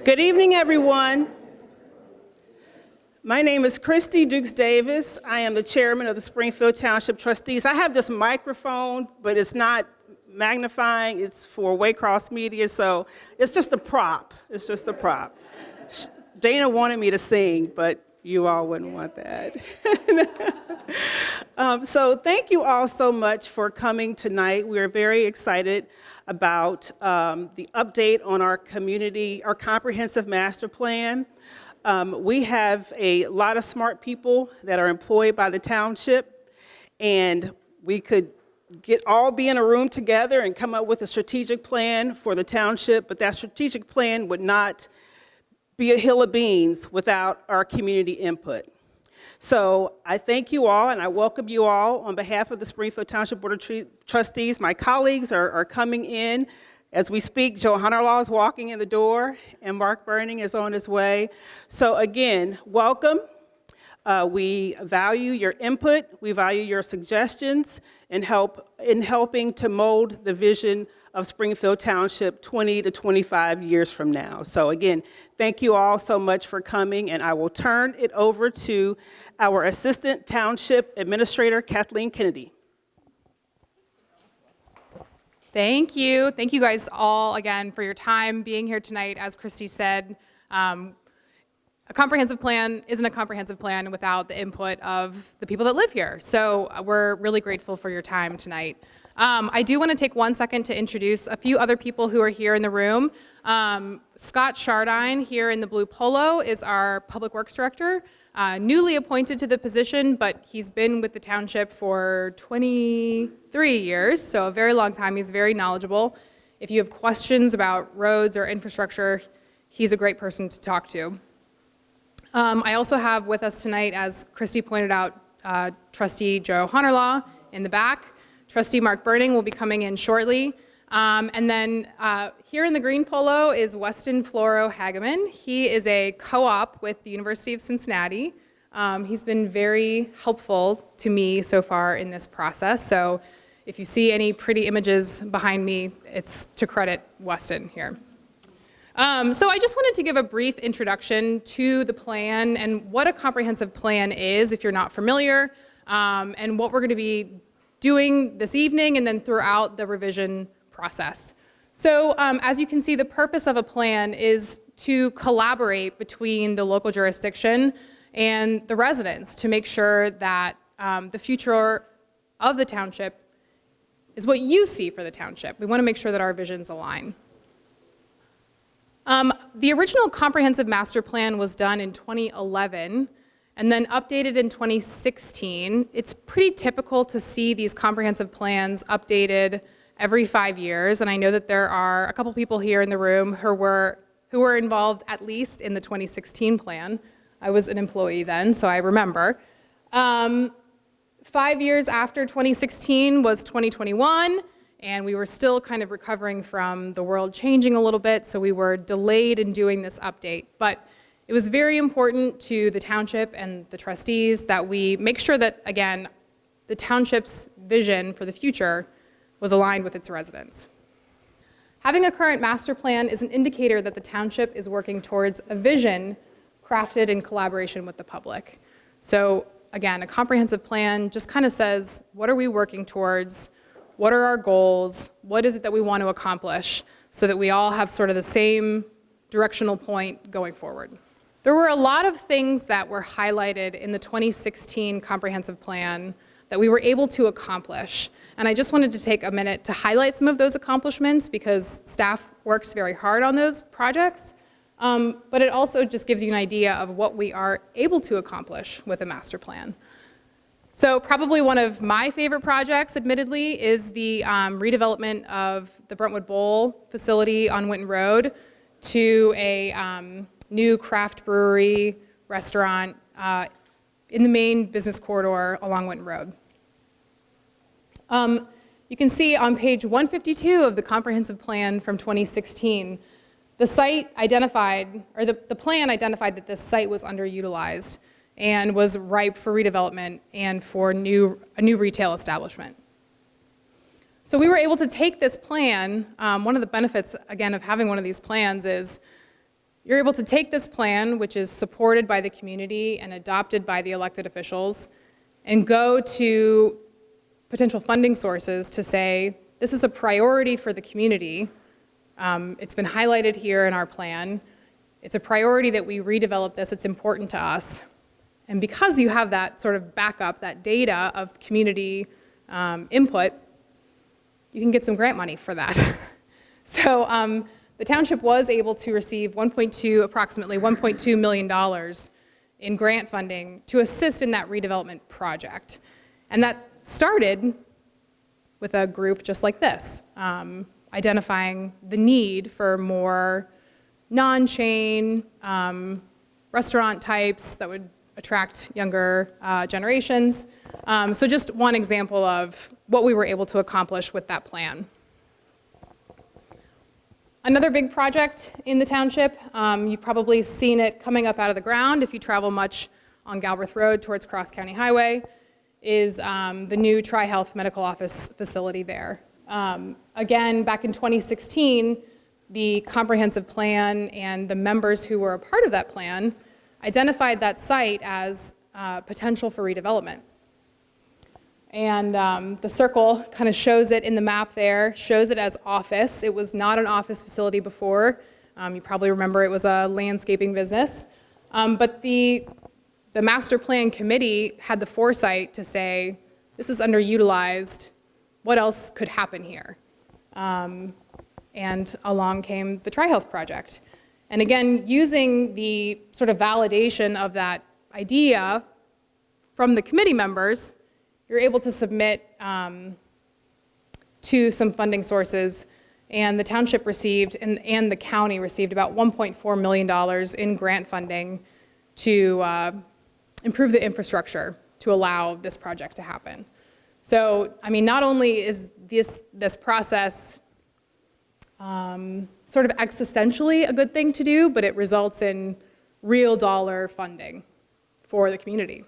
Good evening, everyone. My name is Christy Dukes Davis. I am the chairman of the Springfield Township Trustees. I have this microphone, but it's not magnifying. It's for Waycross Media, so it's just a prop. It's just a prop. Dana wanted me to sing, but you all wouldn't want that. So thank you all so much for coming tonight. We are very excited about the update on our comprehensive master plan. We have a lot of smart people that are employed by the township, and we could all be in a room together and come up with a strategic plan for the township, but that strategic plan would not be a hill of beans without our community input. So I thank you all, and I welcome you all on behalf of the Springfield Township Board of Trustees. My colleagues are coming in as we speak. Joe Hunterlaw is walking in the door, and Mark Burning is on his way. So again, welcome. We value your input. We value your suggestions in helping to mold the vision of Springfield Township 20 to 25 years from now. So again, thank you all so much for coming, and I will turn it over to our Assistant Township Administrator, Kathleen Kennedy. Thank you. Thank you guys all again for your time being here tonight. As Christy said, a comprehensive plan isn't a comprehensive plan without the input of the people that live here. So we're really grateful for your time tonight. I do want to take 1 second to introduce a few other people who are here in the room. Scott Chardine here in the blue polo is our Public Works Director, newly appointed to the position, but he's been with the township for 23 years, so a very long time. He's very knowledgeable. If you have questions about roads or infrastructure, he's a great person to talk to. I also have with us tonight, as Christy pointed out, Trustee Joe Hunterlaw in the back. Trustee Mark Burning will be coming in shortly. And then here in the green polo is Weston Floro Hageman. He is a co-op with the University of Cincinnati. He's been very helpful to me so far in this process. So if you see any pretty images behind me, it's to credit Weston here. So I just wanted to give a brief introduction to the plan and what a comprehensive plan is if you're not familiar, and what we're going to be doing this evening and then throughout the revision process. So as you can see, the purpose of a plan is to collaborate between the local jurisdiction and the residents to make sure that the future of the township is what you see for the township. We want to make sure that our visions align. The original comprehensive master plan was done in 2011 and then updated in 2016. It's pretty typical to see these comprehensive plans updated every 5 years, and I know that there are a couple people here in the room who were involved at least in the 2016 plan. I was an employee then, so I remember. 5 years after 2016 was 2021, and we were still kind of recovering from the world changing a little bit, so we were delayed in doing this update. But it was very important to the township and the trustees that we make sure that, again, the township's vision for the future was aligned with its residents. Having a current master plan is an indicator that the township is working towards a vision crafted in collaboration with the public. So again, a comprehensive plan just kind of says, what are we working towards? What are our goals? What is it that we want to accomplish so that we all have sort of the same directional point going forward? There were a lot of things that were highlighted in the 2016 comprehensive plan that we were able to accomplish. And I just wanted to take a minute to highlight some of those accomplishments because staff works very hard on those projects. But it also just gives you an idea of what we are able to accomplish with a master plan. So probably one of my favorite projects, admittedly, is the redevelopment of the Brentwood Bowl facility on Winton Road to a new craft brewery restaurant in the main business corridor along Winton Road. You can see on page 152 of the comprehensive plan from 2016, the site identified, or the plan identified that this site was underutilized and was ripe for redevelopment and for a new retail establishment. So we were able to take this plan. One of the benefits, again, of having one of these plans is you're able to take this plan, which is supported by the community and adopted by the elected officials, and go to potential funding sources to say, this is a priority for the community. It's been highlighted here in our plan. It's a priority that we redevelop this. It's important to us. And because you have that sort of backup, that data of community input, you can get some grant money for that. So the township was able to receive approximately $1.2 million in grant funding to assist in that redevelopment project. And that started with a group just like this, identifying the need for more non-chain restaurant types that would attract younger generations. So just one example of what we were able to accomplish with that plan. Another big project in the township, you've probably seen it coming up out of the ground if you travel much on Galbraith Road towards Cross County Highway, is the new Tri-Health Medical Office facility there. Again, back in 2016, the comprehensive plan and the members who were a part of that plan identified that site as potential for redevelopment. And the circle kind of shows it in the map there, shows it as office. It was not an office facility before. You probably remember it was a landscaping business. But the master plan committee had the foresight to say, this is underutilized. What else could happen here? And along came the Tri-Health project. And again, using the sort of validation of that idea from the committee members, you're able to submit to some funding sources, and the township received, and the county received about $1.4 million in grant funding to improve the infrastructure to allow this project to happen. So, I mean, not only is this process sort of existentially a good thing to do, but it results in real dollar funding for the community.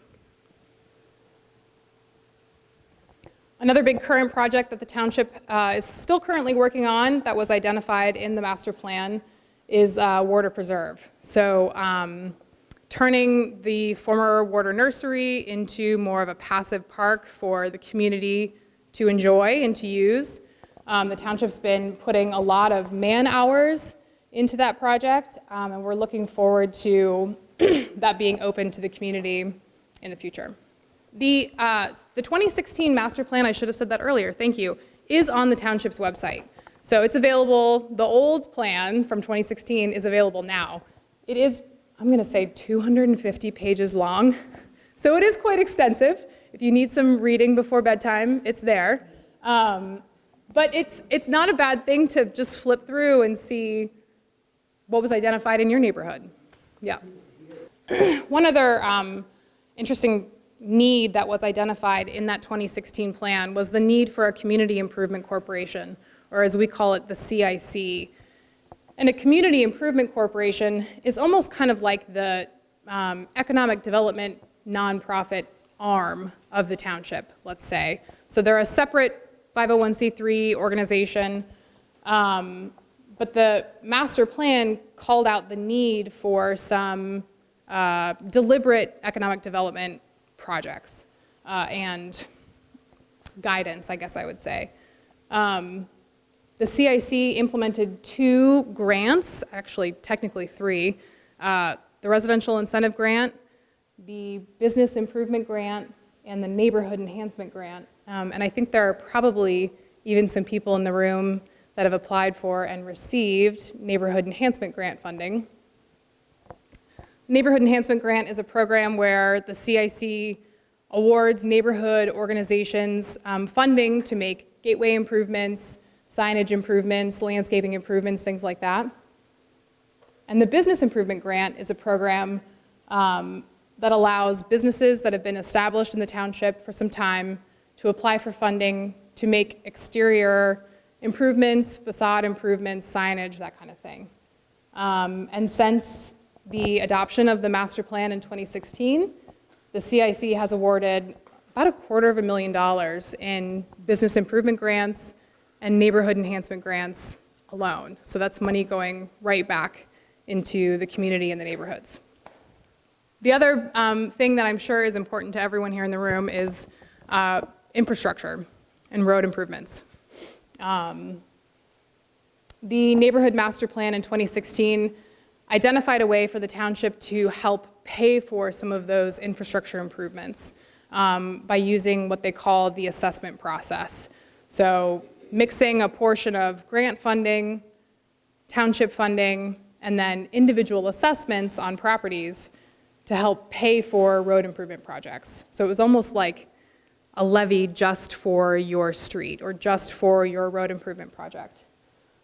Another big current project that the township is still currently working on that was identified in the master plan is Warder Preserve. So turning the former Warder Nursery into more of a passive park for the community to enjoy and to use. The township's been putting a lot of man hours into that project, and we're looking forward to that being open to the community in the future. The 2016 master plan, I should have said that earlier, thank you, is on the township's website. So it's available, the old plan from 2016 is available now. It is, I'm gonna say 250 pages long. So it is quite extensive. If you need some reading before bedtime, it's there. But it's not a bad thing to just flip through and see what was identified in your neighborhood. Yeah. One other interesting need that was identified in that 2016 plan was the need for a community improvement corporation, or as we call it, the CIC. And a community improvement corporation is almost kind of like the economic development nonprofit arm of the township, let's say. So they're a separate 501c3 organization, but the master plan called out the need for some deliberate economic development projects and guidance, I guess I would say. The CIC implemented 2 grants, actually technically 3, the residential incentive grant, the business improvement grant, and the neighborhood enhancement grant. And I think there are probably even some people in the room that have applied for and received neighborhood enhancement grant funding. Neighborhood Enhancement Grant is a program where the CIC awards neighborhood organizations funding to make gateway improvements, signage improvements, landscaping improvements, things like that. And the Business Improvement Grant is a program that allows businesses that have been established in the township for some time to apply for funding to make exterior improvements, facade improvements, signage, that kind of thing. And since the adoption of the master plan in 2016, the CIC has awarded about $250,000 in business improvement grants and neighborhood enhancement grants alone. So that's money going right back into the community and the neighborhoods. The other thing that I'm sure is important to everyone here in the room is infrastructure and road improvements. The Neighborhood Master Plan in 2016 identified a way for the township to help pay for some of those infrastructure improvements by using what they call the assessment process. So mixing a portion of grant funding, township funding, and then individual assessments on properties to help pay for road improvement projects. So it was almost like a levy just for your street or just for your road improvement project.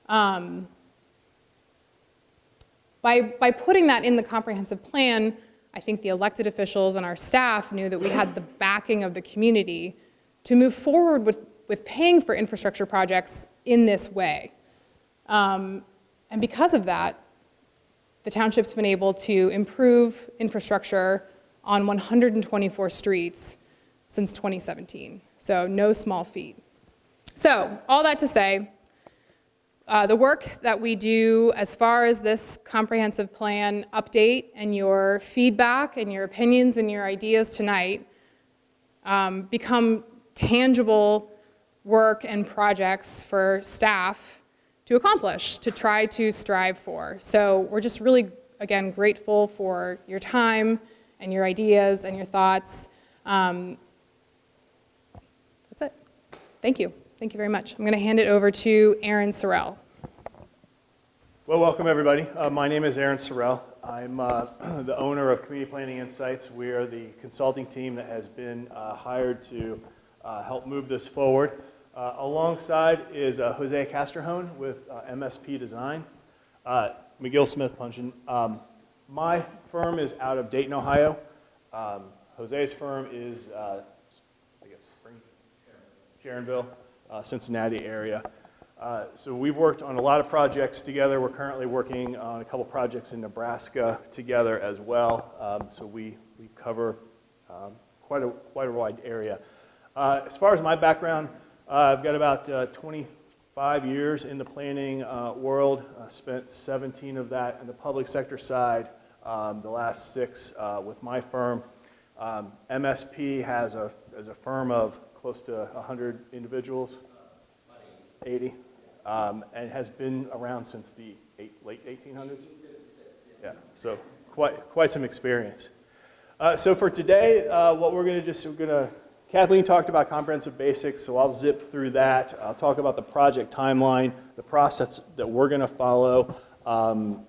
By putting that in the comprehensive plan, I think the elected officials and our staff knew that we had the backing of the community to move forward with paying for infrastructure projects in this way. And because of that, the township's been able to improve infrastructure on 124 streets since 2017. So no small feat. So all that to say, the work that we do as far as this comprehensive plan update and your feedback and your opinions and your ideas tonight become tangible work and projects for staff to accomplish, to try to strive for. So we're just really, again, grateful for your time and your ideas and your thoughts. That's it. Thank you. Thank you very much. I'm going to hand it over to Aaron Sorrell. Well, welcome everybody. My name is Aaron Sorrell. I'm the owner of Community Planning Insights. We are the consulting team that has been hired to help move this forward. Alongside is Jose Castrejón with MSP Design. McGill Smith Puncheon. My firm is out of Dayton, Ohio. Jose's firm is, I guess, Sharonville, Cincinnati area. So we've worked on a lot of projects together. We're currently working on a couple projects in Nebraska together as well. So we cover quite a wide area. As far as my background, I've got about 25 years in the planning world. Spent 17 of that in the public sector side, the last 6 with my firm. MSP has a firm of close to 100 individuals, 80, and has been around since the late 1800s. Yeah, so quite some experience. So for today, what we're going to Kathleen talked about comprehensive basics, so I'll zip through that. I'll talk about the project timeline, the process that we're going to follow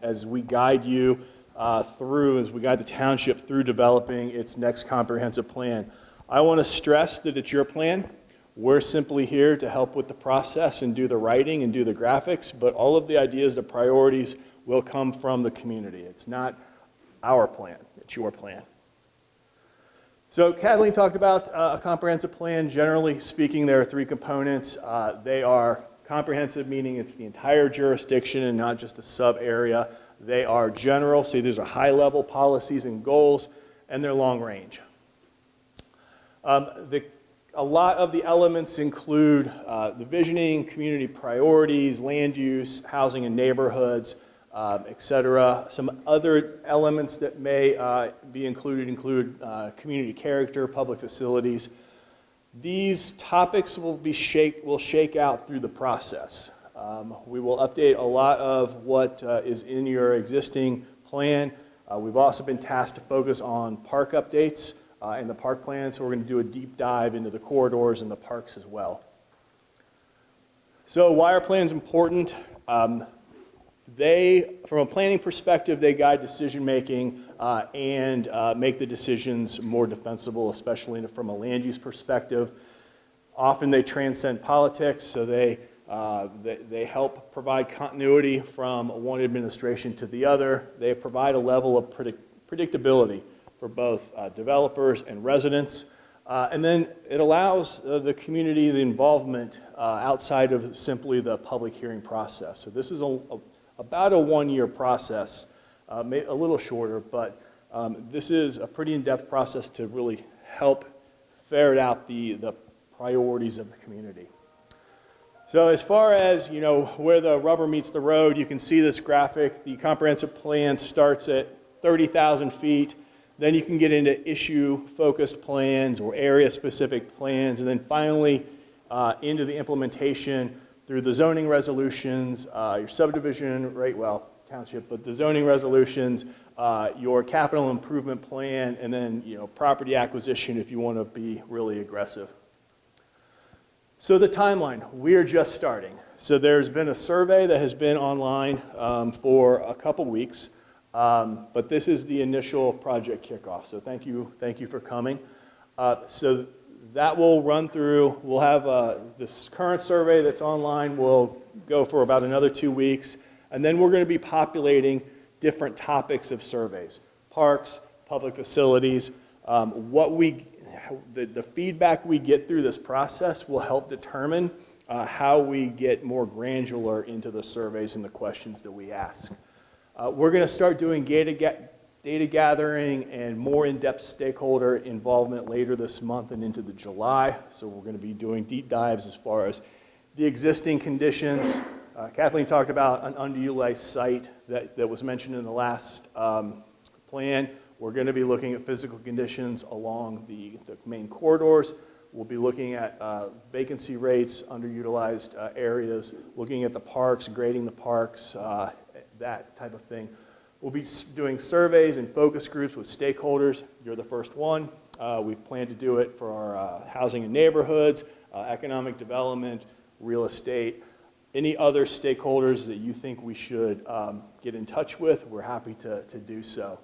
as we guide you as we guide the township through developing its next comprehensive plan. I want to stress that it's your plan. We're simply here to help with the process and do the writing and do the graphics, but all of the ideas, the priorities will come from the community. It's not our plan, it's your plan. So Kathleen talked about a comprehensive plan. Generally speaking, there are 3 components. They are comprehensive, meaning it's the entire jurisdiction and not just a sub-area. They are general, so these are high-level policies and goals, and they're long-range. A lot of the elements include the visioning, community priorities, land use, housing and neighborhoods, etc. Some other elements that may be include community character, public facilities. These topics will shake out through the process. We will update a lot of what is in your existing plan. We've also been tasked to focus on park updates in the park plan, so we're going to do a deep dive into the corridors and the parks as well. So why are plans important? From a planning perspective, they guide decision making and make the decisions more defensible, especially from a land use perspective. Often they transcend politics, so they help provide continuity from one administration to the other. They provide a level of predictability for both developers and residents. And then it allows the community the involvement outside of simply the public hearing process. So this is about a 1-year process, a little shorter, but this is a pretty in-depth process to really help ferret out the priorities of the community. So as far as, where the rubber meets the road, you can see this graphic. The comprehensive plan starts at 30,000 feet. Then you can get into issue-focused plans or area-specific plans, and then finally into the implementation through the zoning resolutions, your subdivision rate, township, but the zoning resolutions, your capital improvement plan, and then property acquisition if you want to be really aggressive. So the timeline, we're just starting. So there's been a survey that has been online for a couple weeks, but this is the initial project kickoff. So thank you for coming. So that will run through, we'll have this current survey that's online will go for about another 2 weeks, and then we're going to be populating different topics of surveys, parks, public facilities, the feedback we get through this process will help determine how we get more granular into the surveys and the questions that we ask. We're going to start doing data gathering and more in-depth stakeholder involvement later this month and into July. So we're going to be doing deep dives as far as the existing conditions. Kathleen talked about an underutilized site that was mentioned in the last plan. We're going to be looking at physical conditions along the main corridors. We'll be looking at vacancy rates, underutilized areas, looking at the parks, grading the parks, that type of thing. We'll be doing surveys and focus groups with stakeholders. You're the first one. We plan to do it for our housing and neighborhoods, economic development, real estate. Any other stakeholders that you think we should get in touch with, we're happy to do so.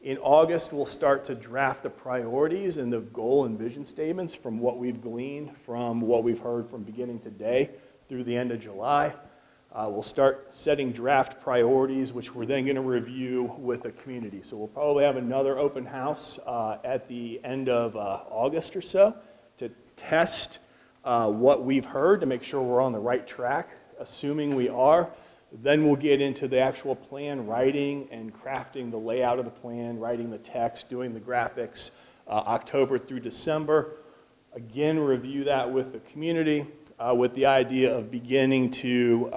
In August, we'll start to draft the priorities and the goal and vision statements from what we've gleaned from what we've heard from beginning today through the end of July. We'll start setting draft priorities, which we're then going to review with the community. So we'll probably have another open house at the end of August or so to test what we've heard to make sure we're on the right track, assuming we are. Then we'll get into the actual plan writing and crafting the layout of the plan, writing the text, doing the graphics, October through December. Again, review that with the community with the idea of beginning to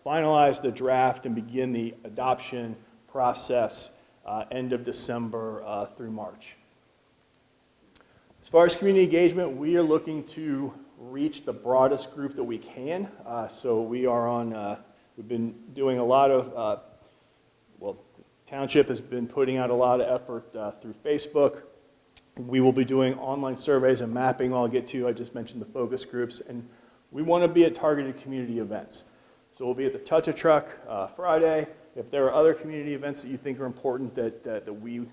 finalize the draft and begin the adoption process end of December through March. As far as community engagement, we are looking to reach the broadest group that we can. So we are on, we've been doing a lot of, Township has been putting out a lot of effort through Facebook. We will be doing online surveys and mapping I'll get to. I just mentioned the focus groups. And we want to be at targeted community events. So we'll be at the Touch a Truck Friday. If there are other community events that you think are important that we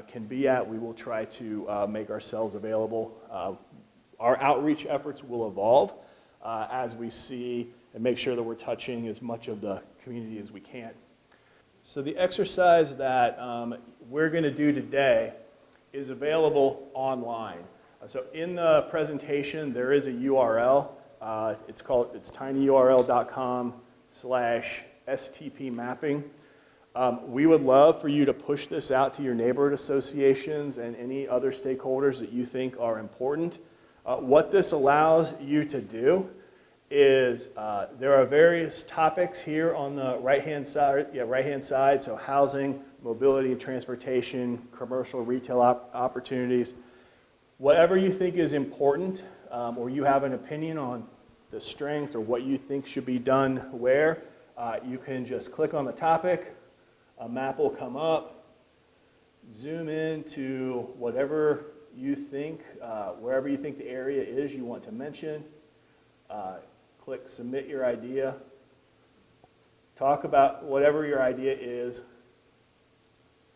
can be at, we will try to make ourselves available. Our outreach efforts will evolve as we see and make sure that we're touching as much of the community as we can. So the exercise that we're going to do today is available online. So in the presentation, there is a URL. It's tinyurl.com/STP mapping. We would love for you to push this out to your neighborhood associations and any other stakeholders that you think are important. What this allows you to do is there are various topics here on the right-hand side, so housing, mobility and transportation, commercial retail opportunities. Whatever you think is important or you have an opinion on the strengths or what you think should be done where, you can just click on the topic, a map will come up, zoom in to whatever you think, wherever you think the area is you want to mention, click submit your idea, talk about whatever your idea is,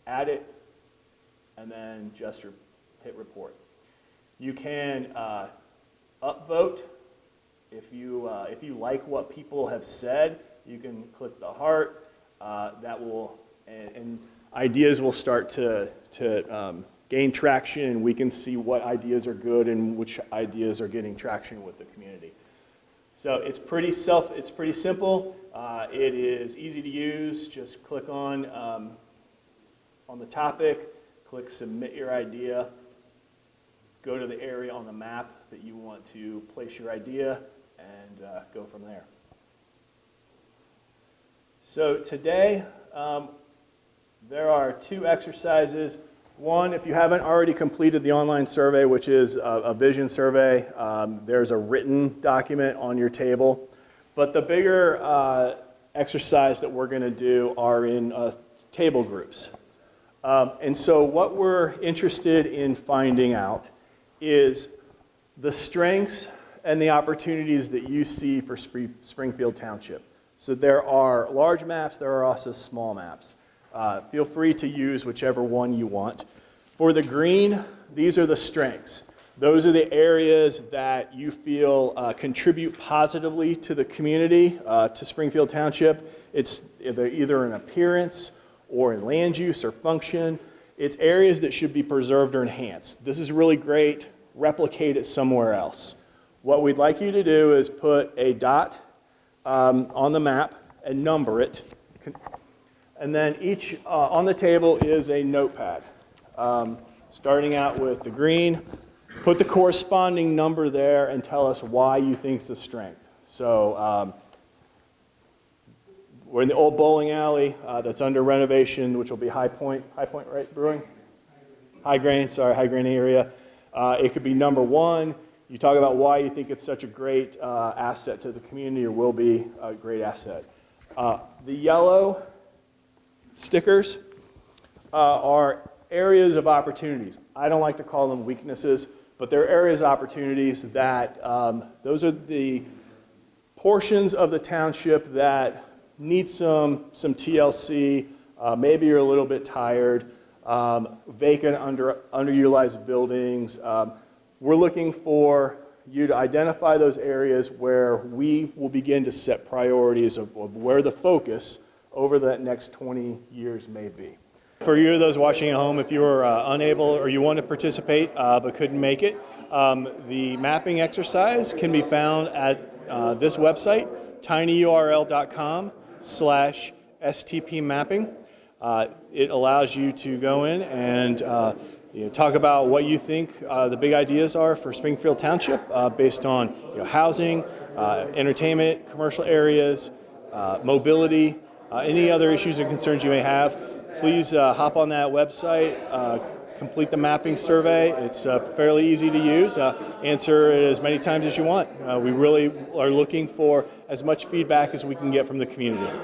add it, and then just hit report. You can upvote. If you like what people have said, you can click the heart. That will, and ideas will start to gain traction, and we can see what ideas are good and which ideas are getting traction with the community. So it's pretty simple. It is easy to use. Just click on the topic, click submit your idea, go to the area on the map that you want to place your idea and go from there. So today, there are 2 exercises. One, if you haven't already completed the online survey, which is a vision survey, there's a written document on your table. But the bigger exercise that we're going to do are in table groups. And so what we're interested in finding out is the strengths and the opportunities that you see for Springfield Township. So there are large maps, there are also small maps. Feel free to use whichever one you want. For the green, these are the strengths. Those are the areas that you feel contribute positively to the community, to Springfield Township. It's either in appearance or in land use or function. It's areas that should be preserved or enhanced. This is really great. Replicate it somewhere else. What we'd like you to do is put a dot on the map and number it. And then each on the table is a notepad. Starting out with the green, put the corresponding number there and tell us why you think it's a strength. So we're in the old bowling alley that's under renovation, which will be High Point, right, Brewing? High Grain area. It could be number 1. You talk about why you think it's such a great asset to the community, or will be a great asset. The yellow stickers are areas of opportunities. I don't like to call them weaknesses, but they're areas of opportunities that those are the portions of the township that need some TLC. Maybe you're a little bit tired. Vacant, underutilized buildings. We're looking for you to identify those areas where we will begin to set priorities of where the focus over the next 20 years may be. For you, those watching at home, if you were unable or you want to participate but couldn't make it, the mapping exercise can be found at this website, tinyurl.com/STP mapping. It allows you to go in and talk about what you think the big ideas are for Springfield Township based on housing, entertainment, commercial areas, mobility, any other issues and concerns you may have. Please hop on that website, complete the mapping survey. It's fairly easy to use. Answer it as many times as you want. We really are looking for as much feedback as we can get from the community.